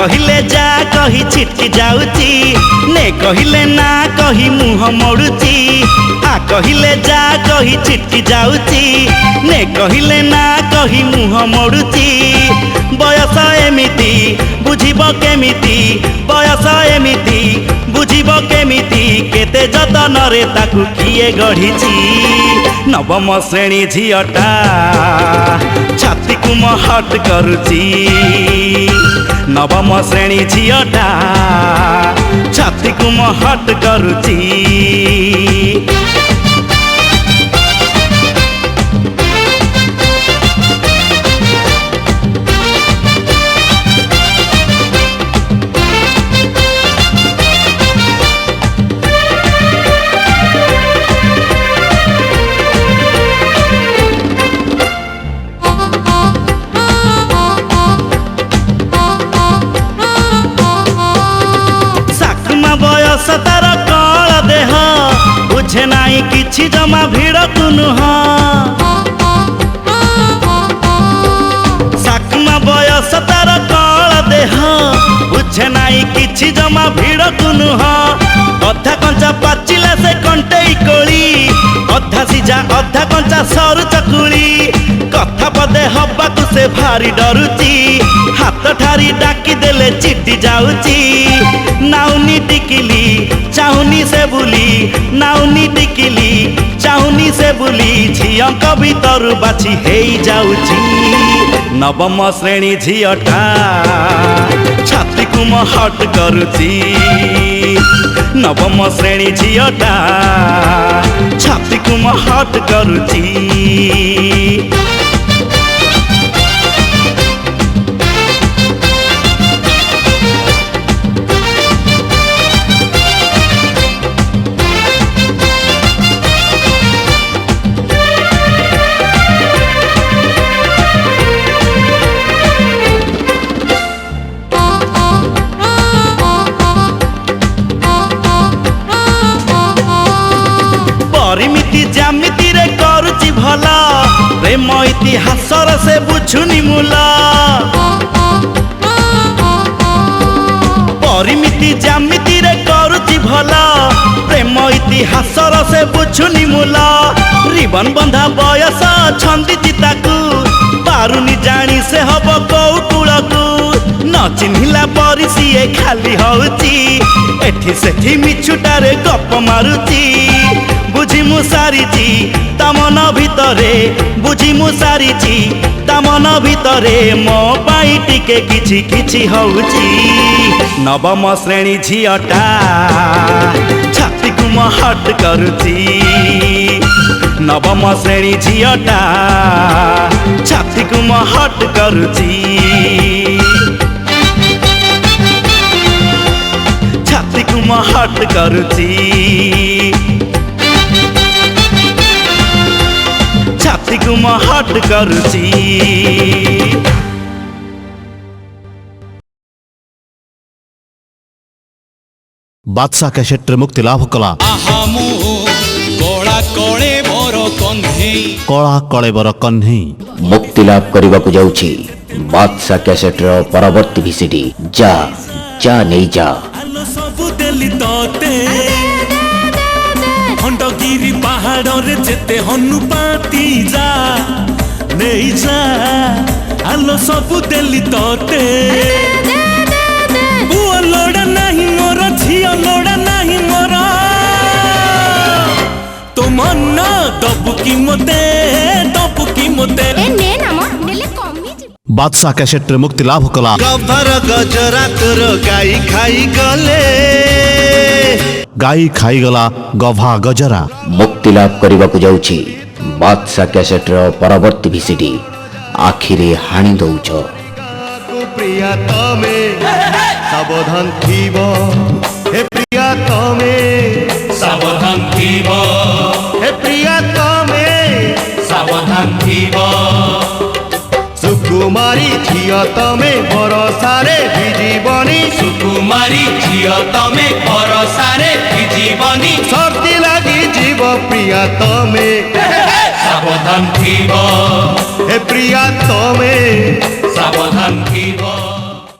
कहले जा कही छिटकी जाउची, ने कहले ना कही मुह मोड़ुची। आ कहले जा कही छिटकी जाउची, ने कहले ना कही मुह मोड़ुची। बयस एमिति बुझिब केमिति, बयस एमिति बुझिब केमिति, केते जतन रे ताकू किए गढ़िची। नवम श्रेणी झीटा छाती को महट करुची। नवम श्रेणी झीटा छाती को महट करुची। बयस तार कल देह बुझे नाई किछि जमा भिड़ को नुह। साकमा बयस तार कल देह बुझे नाई किछि जमा भिड़ को नुह। अधा कंचा पाचिला से कंटेई कोली, अधा सिझा अधा कंचा सरू चकुली। कथा पदे हबाकू से भारी डरुची, हाथ ठारी डाकी देले चिटी जाउची। नाउनी टिकिली चाहुनी से बुली, नाउनी टिकिली चाहुनी से बुली। झियंक भीतर बाछी हेई जाउची। नवम श्रेणी झीटा छाती को महट करुची। नवम श्रेणी झीटा छाती को महट करुची। परिमिति ज्यामिति रे करुची भला, प्रेम इतिहास से बुझुनी मूला। परिमिति ज्यामिति रे करुची भला, प्रेम इतिहास से बुझुनी मूला। रिबन बंधा बयस छंदी चिताकू, पारुनी जानी से हब कौकुलकू। न चिन्हिला परी सीए खाली होउची, एठी सेठी मिछुटारे गप मारुची। बुझी मु सारिची तमन भितरे, बुझी मु सारिची तमन भितरे। मो पाई टिके किछि किछि होउची। नवम श्रेणी झीटा छाती को महट करुची। नवम श्रेणी झीटा छाती को महट करुची। छाती को महट करुची। छाती को महट करुची। बादशाह कैसेट मुक्ति लाभ कला। कला कले बर कन्हे मुक्ति लाभ करने को जाऊँगी। बादशाह कैसेट परवर्ती भिसीडी जा जा नहीं जा। खंडगिरी पहाड़ रे जेते हनुपाती जा नहीं जा। आलो सबू देली तोते, पुआ लोड़ा नहीं मोर, झियो लोड़ा नहीं मोर। तो मन दबुकी मोते, दबुकी मोते। बादशाह कैसेट मुक्ति लाभ कला। गभर गजरा तोर गाई खाई गले, गाई खाईगला गभा गजरा। मुक्ति लाभ करने को जाऊँगी। बादशाह कैसेट परवर्ती भिसीडी आखिरे हाणी दौच। प्रिया तमे सावधान थीब, हे प्रिया तमे सावधान थीब, हे प्रिया तमे सावधान थीब। सुकुमारी झियो तमे भरोसारे भिजीबनी। सुकुमारी झियो तमे भरोसारे भिजीबनी। सर्दी लागी जीव प्रिया तमे सावधान थीब, हे प्रिया तमे सावधान थीब।